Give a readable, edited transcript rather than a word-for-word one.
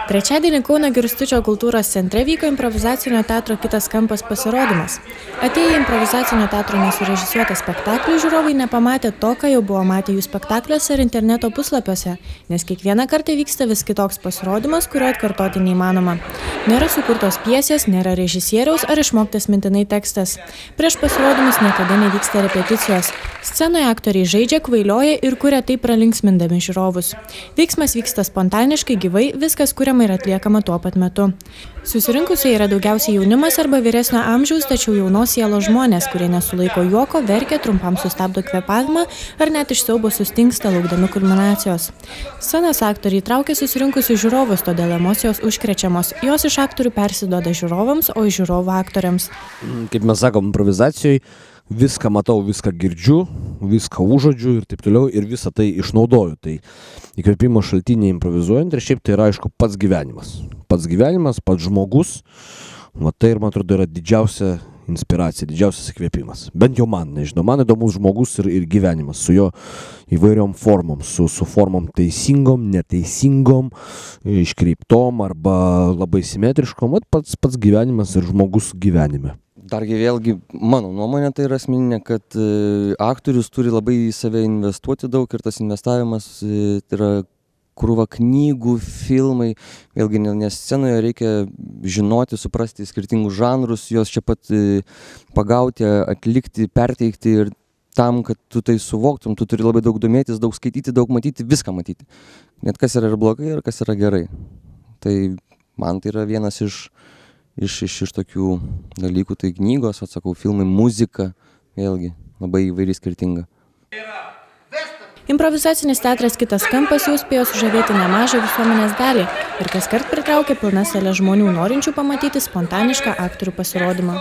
Trečiadienį Kauno Girstučio kultūros centre vyko improvizacinio teatro Kitas kampas pasirodymas. Atėję į improvizacinio teatro nesurežisuotą spektaklį, žiūrovai nepamatė to, ką jau buvo matę jų spektakliuose ir interneto puslapiuose, nes kiekvieną kartą vyksta vis kitoks pasirodymas, kurio atkartoti neįmanoma. Nėra sukurtos pjesės, nėra režisieriaus ar išmoktas mintinai tekstas. Prieš pasirodymus niekada nevyksta repeticijos. Scenoje aktoriai žaidžia, kvailioja ir kuria taip pralinksmindami žiūrovus. Veiksmas vyksta spontaniškai, gyvai, viskas kuriama ir atliekama tuo pat metu. Susirinkusiai yra daugiausiai jaunimas arba vyresnio amžiaus, tačiau jaunos sielos žmonės, kurie nesulaiko juoko, verkia, trumpam sustabdo kvėpavimą ar net iš siaubo sustingsta laukdami kulminacijos. Scenos aktoriai traukia susirinkusius žiūrovus, todėl emocijos užkrečiamos. Jos iš aktorių persiduoda žiūrovams, o iš žiūrovų aktoriams. Kaip mes sakom, improvizacijoje viską matau, viską girdžiu, viską užuodžiu ir taip toliau ir visą tai išnaudoju. Tai įkvėpimo šaltiniai improvizuojant ir šiaip tai yra, aišku, pats gyvenimas. Pats gyvenimas, pats žmogus. Va tai ir, man atrodo, yra didžiausia inspiracija, didžiausias įkvėpimas. Bent jau man, nežinau, man įdomus žmogus ir gyvenimas su jo įvairiom formom, su formom teisingom, neteisingom, iškreiptom arba labai simetriškom. Va pats gyvenimas ir žmogus gyvenime. Dargi vėlgi, mano nuomonė tai yra asmeninė, kad aktorius turi labai į save investuoti daug ir tas investavimas tai yra krūva knygų, filmai, vėlgi, nes scenoje reikia žinoti, suprasti skirtingus žanrus, juos čia pat pagauti, atlikti, perteikti ir tam, kad tu tai suvoktum, tu turi labai daug domėtis, daug skaityti, daug matyti, viską matyti. Net kas yra ir blogai ir kas yra gerai. Tai man tai yra vienas iš tokių dalykų, tai knygos, atsakau, filmai, muzika, vėlgi, labai įvairiai skirtinga. Improvizacinis teatras Kitas kampas jau spėjo sužavėti nemažą visuomenės dalį ir kaskart pritraukia pilnas salę žmonių, norinčių pamatyti spontanišką aktorių pasirodymą.